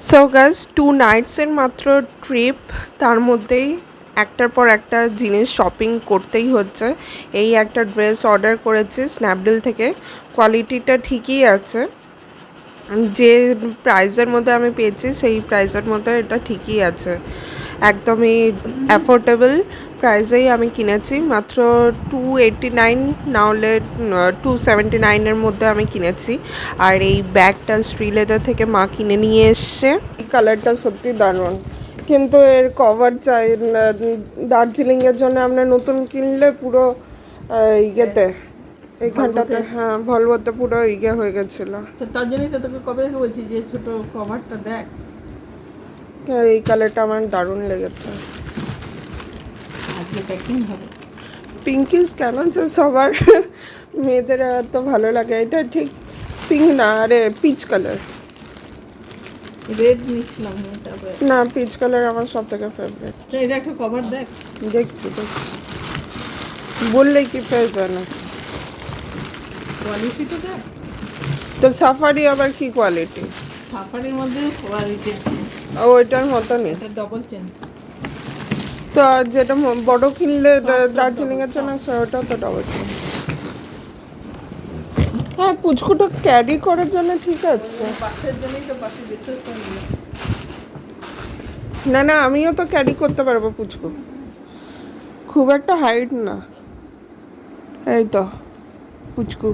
So guys 2 নাইটসের মাত্র trip, তার মধ্যেই একটার পর একটা জিনিস শপিং করতেই হচ্ছে। এই একটা ড্রেস অর্ডার করেছি স্ন্যাপডিল থেকে, কোয়ালিটিটা ঠিকই আছে, যে প্রাইসের মধ্যে আমি পেয়েছি সেই প্রাইসের মধ্যে এটা ঠিকই আছে, একদমই অ্যাফোর্ডেবল প্রাইসেই আমি কিনেছি। মাত্র 289 না হলে 279-এর মধ্যে আমি কিনেছি। আর এই ব্যাগটা শ্রী লেদার থেকে মা কিনে নিয়ে এসছে। এই কালারটা সত্যি দারুণ, কিন্তু এর কভার চাই। দার্জিলিংয়ের জন্য আমরা নতুন কিনলে পুরো ইয়েতে এইখানটাতে, হ্যাঁ ভলভোতে পুরো ইয়ে হয়ে গেছিলো। তো তার জন্যই তো তোকে কবে থেকে বলছি যে ছোট কভারটা দেখ। এই কালারটা আমার দারুণ লেগেছে। আজকে প্যাকিং হবে পিঙ্কিস কেন যে সবার মেয়েদের এত ভালো লাগে, এটা ঠিক পিঙ্ক না, আরে পিচ কালার। রেড নিচ্ছিলাম আমি, তারপরে না, পিচ কালার আমার সব থেকে ফেভারিট। তো এটা একটা কভার দেখ। দেখছি বললেই কি পেয়ে যায় না। কোয়ালিটি তো দেখ। তো সাফারি আবার কি কোয়ালিটি? সাফারির মধ্যে কোয়ালিটি আছে, ওইটার মতনই এটা ডবল চেন। তো। আর যেটা বড় কিনলে দার্জিলিংয়ের জন্য সেটা তো ডবল। হ্যাঁ, পুচকুটা ক্যারি করার জন্য ঠিক আছে। বাসের জন্যই তো বাসে বিশেষ করে না না, আমিও তো ক্যারি করতে পারবো পুচকু, খুব একটা হাইট না। এই তো পুচকু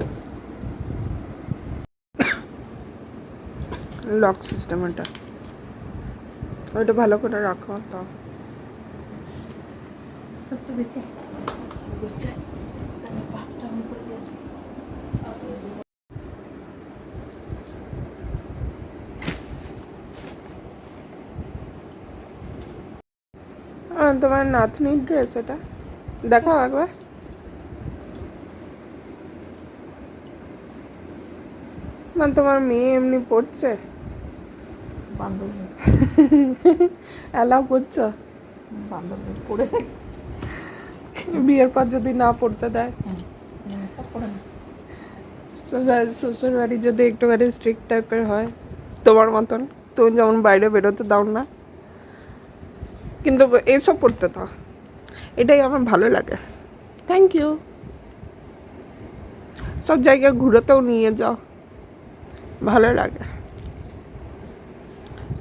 লক সিস্টেম, ওইটা ভালো করে রাখো তো। সত্যি দেখে বুঝছে তাহলে পাঁচটা আমি করে দিয়েছি। তোমার নাতনির ড্রেস, এটা দেখাও একবার। মানে তোমার মেয়ে এমনি পড়ছে, বান্ধবী অ্যালাউ করছো? বান্ধবী পড়ে বিয়ের পর যদি না পড়তে দেয়? সব পড়ে না। শ্বশুর বাড়ি যদি একটুখানি স্ট্রিক্ট টাইপের হয় তোমার মতন, তুমি যেমন বাইরে বেরোতে দাও না, কিন্তু এসব পড়তে দাও, এটাই আমার ভালো লাগে। Thank you. সব জায়গায় ঘুরোতেও নিয়ে যাও, ভালো লাগে,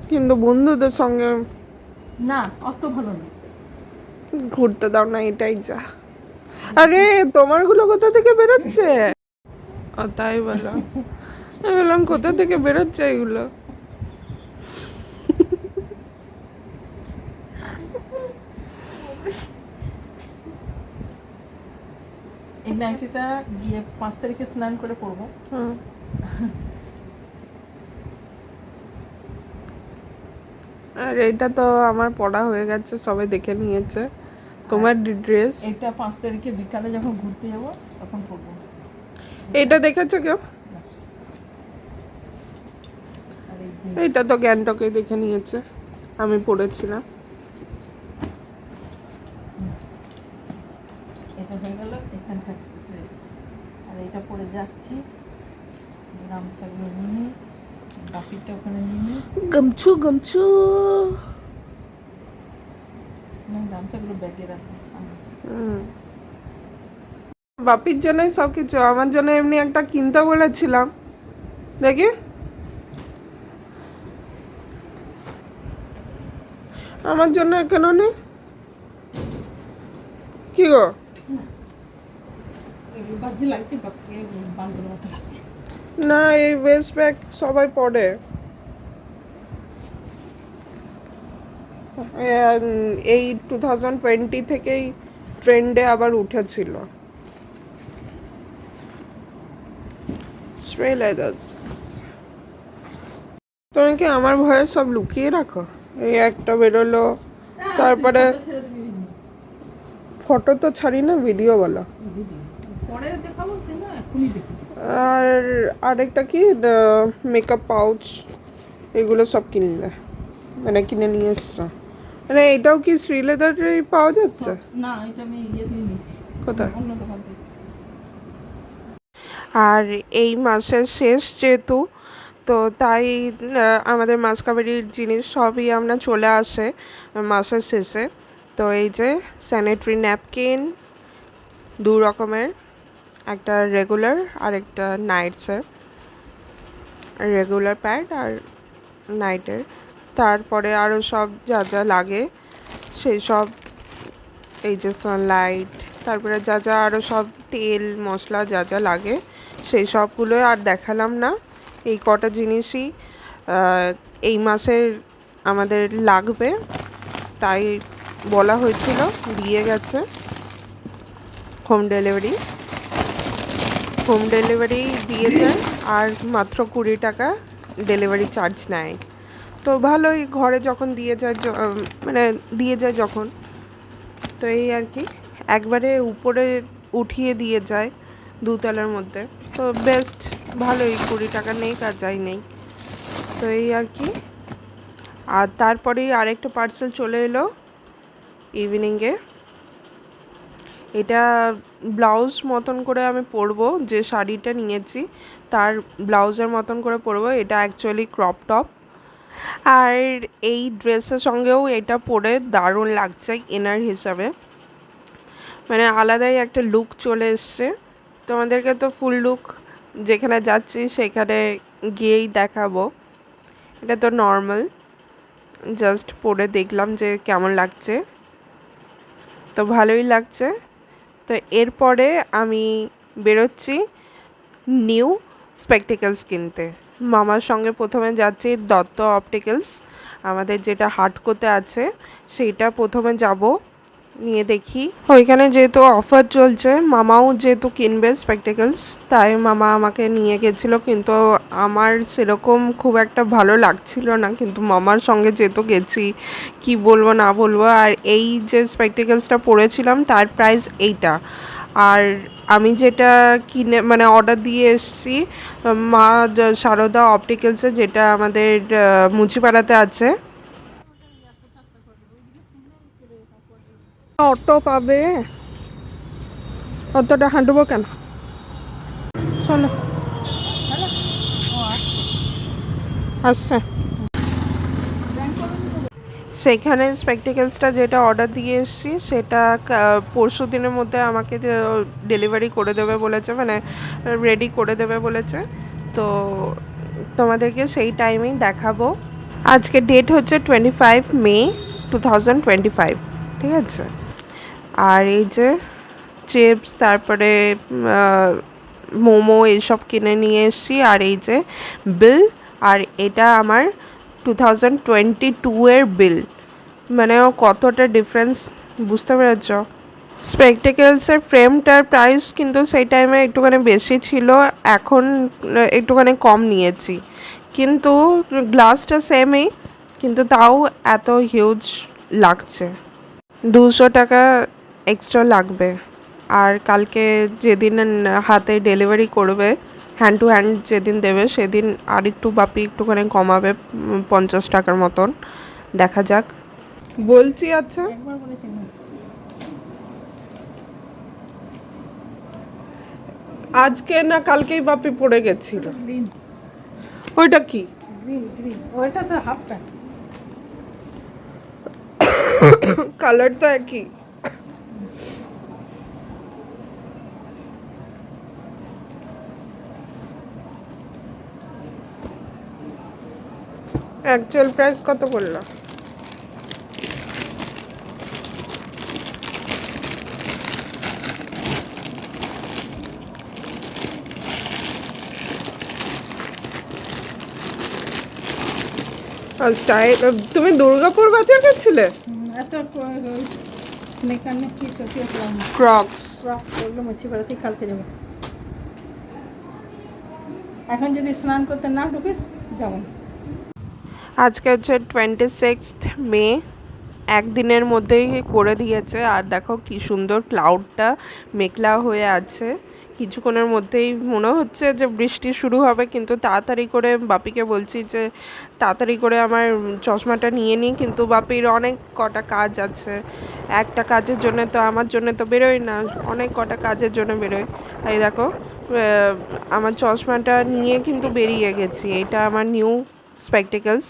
কিন্তু বন্ধুদের সঙ্গে না অত ভালো না। ঘুরতে দাও না, এটাই যা। আরে তোমারগুলো কোথা থেকে বেরোচ্ছে? ও তাই বলো, আমি বললাম কোথা থেকে বেরোচ্ছে এগুলো। এই নাইটিটা গিয়ে 5 তারিখে স্নান করে পরবো। আর এটা তো আমার পড়া হয়ে গেছে, সবাই দেখে নিয়েছে। তোমার ড্রেস এটা 5 তারিখে বিকালে যখন ঘুরতে যাবো তখন পরবো। এটা দেখেছো কেউ? আর এই এটা তো গ্যাংটকে দেখে নিয়েছে, আমি পড়েছিলাম। এটা হয়ে গেল এখানকার ড্রেস। আর এটা পরে যাচ্ছি, গামছাগুলো নিয়ে বাকিটা ওখানে নিয়ে গমছু গমছু। গামছাগুলো ব্যাগে রাখা সামনে। বাপির জন্যই সব কিছু, আমার জন্য এমনি একটা কিনতে বলেছিলাম, দেখি আমার জন্য কেন নেই? কি গো? বাজে লাগছে, বাপকে বান্ধবের মতো লাগছে। না, এই ওয়েস্ট ব্যাগ সবাই পরে, এই 2020 থেকেই ট্রেন্ডে আবার উঠেছিল স্ট্রে লেদার্স। তুমি কি আমার ভয়ে সব লুকিয়ে রাখো? এই একটা বেরোলো, তারপরে ফটো তো ছাড়ি না, ভিডিও বলো। পরে দেখাবো, সে না এখনই দেখেছি। আর আরেকটা কি, মেকআপ পাউচ, এগুলো সব কিনলে, মানে কিনে নিয়ে এসছো। মানে এটাও কি শ্রী লেদারেই পাওয়া যাচ্ছে? না এটা আমি ইয়ে দিয়ে নিচ্ছি, কোথায়? অন্য দোকান থেকে। আর এই মাসের শেষ যেহেতু, তো তাই আমাদের মাসকাবারির জিনিস সবই আমরা চলে আসে মাসের শেষে। তো এই যে স্যানিটারি ন্যাপকিন 2 রকমের, একটা রেগুলার আর একটা নাইটসের, রেগুলার প্যাড আর নাইটের। তারপরে আরও সব যা যা লাগে সেই সব, এই যে সানলাইট, তারপরে যা যা আরও সব তেল মশলা যা যা লাগে সেই সবগুলো আর দেখালাম না। এই কটা জিনিসই এই মাসের আমাদের লাগবে, তাই বলা হয়েছিল, দিয়ে গেছে। হোম ডেলিভারি দিয়ে যায় আর মাত্র 20 টাকা ডেলিভারি চার্জ নেয়। তো ভালোই, ঘরে যখন দিয়ে যায় মানে দিয়ে যায় যখন, তো এই আর কি, একবারে উপরে উঠিয়ে দিয়ে যায় 2 তলার মধ্যে। তো বেস্ট, ভালোই, 20 টাকা নেই আর যাই নেই। তো এই আর কি। আর তারপরেই আরেকটা পার্সেল চলে এলো ইভিনিংয়ে। এটা ব্লাউজ মতন করে আমি পরবো, যে শাড়িটা নিয়েছি তার ব্লাউজের মতন করে পরবো। এটা অ্যাকচুয়ালি ক্রপ টপ, আর এই ড্রেসের সঙ্গেও এটা পরে দারুণ লাগছে ইনার হিসাবে, মানে আলাদাই একটা লুক চলে এসছে। তোমাদেরকে তো ফুল লুক যেখানে যাচ্ছি সেখানে গিয়েই দেখাবো। এটা তো নর্মাল, জাস্ট পরে দেখলাম যে কেমন লাগছে, তো ভালোই লাগছে। তো এরপরে আমি বেরোচ্ছি নিউ স্পেকটেকলস কিনতে। মামার সঙ্গে প্রথমে যাচ্ছি দত্ত অপটিক্যালস, আমাদের যেটা হাটকোতে আছে সেইটা প্রথমে যাব, নিয়ে দেখি। ওইখানে যেহেতু অফার চলছে, মামাও যেহেতু কিনবে স্পেকটেকলস, তাই মামা আমাকে নিয়ে গেছিলো, কিন্তু আমার সেরকম খুব একটা ভালো লাগছিল না। কিন্তু মামার সঙ্গে যেহেতু গেছি, কি বলবো না বলবো। আর এই যে স্পেকটেকলসটা পরেছিলাম তার প্রাইস এইটা, আর আমি যেটা কিনে মানে অর্ডার দিয়ে এসেছি মা সারদা অপটিক্যালসে, যেটা আমাদের মুচিপাড়াতে আছে। অটো পাবে, অতটা হাঁটবো কেন, চলো। আচ্ছা, সেইখানে স্পেকটেকলসটা যেটা অর্ডার দিয়ে এসেছি সেটা পরশু দিনের মধ্যে আমাকে ডেলিভারি করে দেবে বলেছে, মানে রেডি করে দেবে বলেছে। তো তোমাদেরকে সেই টাইমেই দেখাবো। আজকে ডেট হচ্ছে 25 মে 2025, ঠিক আছে। আর এই যে চিপস, তারপরে মোমো, এইসব কিনে নিয়ে এসেছি। আর এই যে বিল, আর এটা আমার 2022 এর বিল, মানে কতটা ডিফারেন্স বুঝতে পেরেছ। স্পেকটেকলসের ফ্রেমটার প্রাইস কিন্তু সেই টাইমে একটুখানি বেশি ছিল, এখন একটুখানি কম নিয়েছি, কিন্তু গ্লাসটা সেমই, কিন্তু তাও এত হিউজ লাগছে। 200 টাকা এক্সট্রা লাগবে। আর কালকে যেদিন হাতে ডেলিভারি করবে, হ্যান্ড টু হ্যান্ড যেদিন দেবে সেদিন আর একটু বাপি একটুখানি কমাবে, 50 টাকার মতন, দেখা যাক। বলছি আচ্ছা, একবার বলেছিলাম আজকে না কালকেই বাপি পড়ে গেছিল। গ্রিন ওইটা কি? গ্রিন গ্রিন, ওইটা তো হাফ প্যান্ট। কালার তো একই। অ্যাকচুয়াল প্রাইস কত বললো? স্টাইল, তুমি দুর্গাপুর বাজার গেছিলে? এত স্নেকার না কি চলছে, ক্রক্স। ওগুলো মুছি বেড়াতেই কালকে যাবো। এখন যদি স্নান করতে না ঢুকিস যাবো না। আজকে হচ্ছে 26 মে, একদিনের মধ্যেই করে দিয়েছে। আর দেখো কি সুন্দর ক্লাউডটা মেঘলা হয়ে আছে, কিছুক্ষণের মধ্যেই মনে হচ্ছে যে বৃষ্টি শুরু হবে। কিন্তু তাড়াতাড়ি করে বাপিকে বলছি যে তাড়াতাড়ি করে আমার চশমাটা নিয়ে নিই, কিন্তু বাপির অনেক কটা কাজ আছে, একটা কাজের জন্য তো আমার জন্য তো বেরোয় না, অনেক কটা কাজের জন্য বেরোয়। এই দেখো আমার চশমাটা নিয়ে কিন্তু বেরিয়ে গেছি। এটা আমার নিউ স্পেকটেকলস।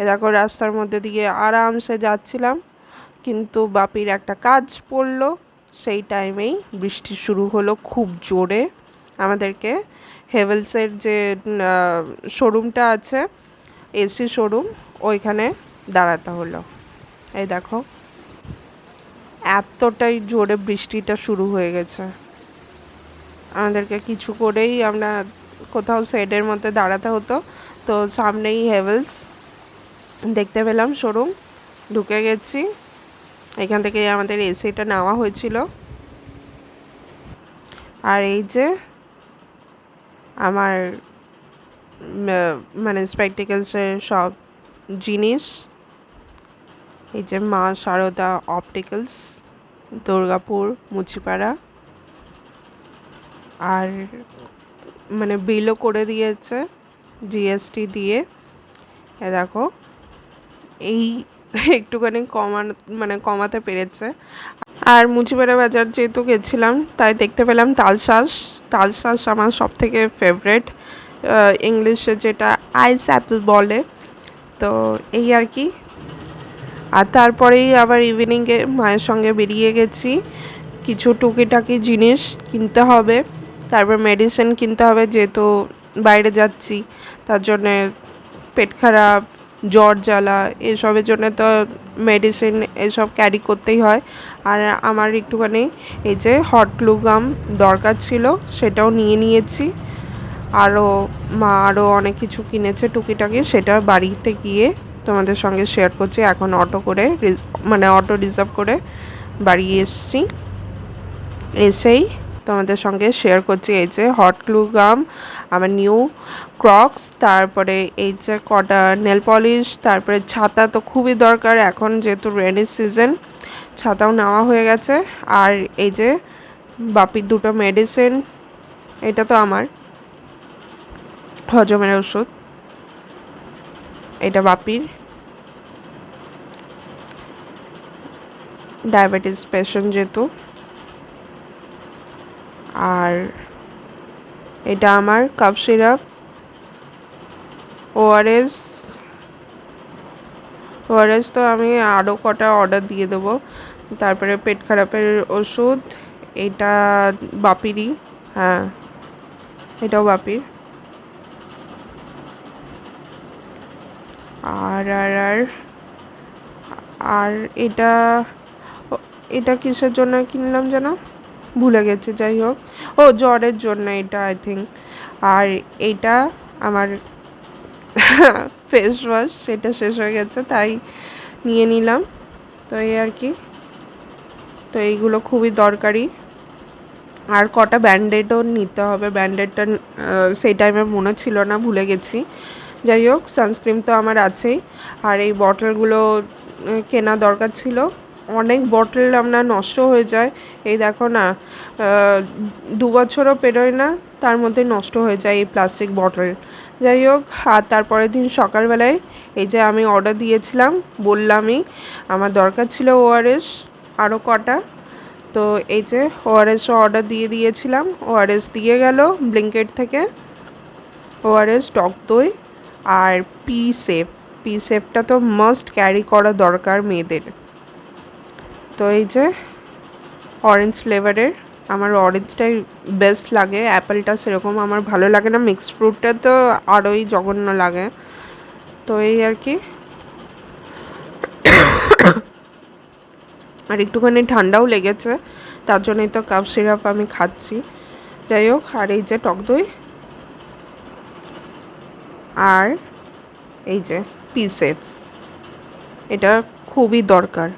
এ দেখো রাস্তার মধ্যে দিয়ে আরামসে যাচ্ছিলাম, কিন্তু বাপির একটা কাজ পড়লো। সেই টাইমেই বৃষ্টি শুরু হলো খুব জোরে। আমাদেরকে হেভেলসের যে শোরুমটা আছে, এসি শোরুম, ওইখানে দাঁড়াতে হলো। এই দেখো এতটাই জোরে বৃষ্টিটা শুরু হয়ে গেছে, আমাদেরকে কিছু করেই আমরা কোথাও শেডের মধ্যে দাঁড়াতে হতো। তো সামনেই হেভেলস দেখতে পেলাম শোরুম, ঢুকে গেছি। এখান থেকে আমাদের এসিটা নেওয়া হয়েছিল। আর এই যে আমার মানে স্পেকটেকলসের সব জিনিস, এই যে মা সারদা অপটিক্যালস, দুর্গাপুর, মুচিপাড়া। আর মানে বিলও করে দিয়েছে জিএসটি দিয়ে। এ দেখো এই একটুখানি কমাতে পেরেছে। আর মুচিপাড়া বাজার যেহেতু গেছিলাম, তাই দেখতে পেলাম তালশাঁস। তালশাঁস আমার সব থেকে ফেভারেট, ইংলিশে যেটা আইস অ্যাপেল বলে। তো এই আর কি। আর তারপরেই আবার ইভিনিংয়ে মায়ের সঙ্গে বেরিয়ে গেছি, কিছু টুকিটাকি জিনিস কিনতে হবে। তারপর মেডিসিন কিনতে হবে, যেহেতু বাইরে যাচ্ছি, তার জন্যে পেট খারাপ, জ্বর জ্বালা, এসবের জন্য তো মেডিসিন এসব ক্যারি করতেই হয়। আর আমার একটুখানি এই যে হট গ্লু গাম দরকার ছিল, সেটাও নিয়ে নিয়েছি। মা আরও অনেক কিছু কিনেছে টুকিটাকি, সেটা বাড়িতে গিয়ে তোমাদের সঙ্গে শেয়ার করছি। এখন অটো রিজার্ভ করে বাড়ি এসছি, এসেই তোমাদের সঙ্গে শেয়ার করছি। এই যে হট গ্লু গাম, আমার নিউ ক্রক্স, তারপরে এই যে কটা নেল পলিশ, তারপরে ছাতা তো খুবই দরকার এখন যেহেতু রেনি সিজন, ছাতাও নেওয়া হয়ে গেছে। আর এই যে বাপির দুটো মেডিসিন, এটা তো আমার হজমের ওষুধ, এটা বাপির, ডায়াবেটিস পেশেন্ট যেহেতু। আর এটা আমার কাপ সিরাপ, ওআরএস তো আমি আরও কটা অর্ডার দিয়ে দেবো। তারপরে পেট খারাপের ওষুধ, এটা বাপিরই, হ্যাঁ এটাও বাপির। আর আর আর আর এটা এটা কিসের জন্য কিনলাম যেন ভুলে গেছি, যাই হোক, ও জ্বরের জন্য এটা আই থিঙ্ক। আর এইটা আমার ফেস ওয়াশ, সেটা শেষ হয়ে গেছে তাই নিয়ে নিলাম। তো এই আর কি, তো এইগুলো খুবই দরকারি। আর কটা ব্যান্ডেডও নিতে হবে, ব্যান্ডেডটা সেই টাইমে মনে ছিল না, ভুলে গেছি। যাই হোক, সানস্ক্রিন তো আমার আছেই। আর এই বটলগুলো কেনা দরকার ছিল, অনেক বটল আমরা নষ্ট হয়ে যায়। এই দেখো না, 2 বছরও পেরোয় না, তার মধ্যে নষ্ট হয়ে যায় এই প্লাস্টিক বটল। যাই হোক, আর তারপরের দিন সকালবেলায় এই যে আমি অর্ডার দিয়েছিলাম, বললামই আমার দরকার ছিল ওআরএস আরও কটা। তো এই যে ওআরএসও অর্ডার দিয়ে দিয়েছিলাম, ওআরএস দিয়ে গেল ব্লিঙ্কেট থেকে। ওআরএস, টক দই, আর পি সেফটা তো মাস্ট ক্যারি করা দরকার মেয়েদের। তো এই যে অরেঞ্জ ফ্লেভারের, আমার অরেঞ্জটাই বেস্ট লাগে, অ্যাপেলটা সেরকম আমার ভালো লাগে না, মিক্সড ফ্রুটটা তো আরোই জঘন্য লাগে। তো এই আর কি। আর একটুখানি ঠান্ডাও লেগেছে, তার জন্যই তো কাপ সিরাপ আমি খাচ্ছি। যাই হোক, আর এই যে টক দই, আর এই যে পি সেফ, এটা খুবই দরকার।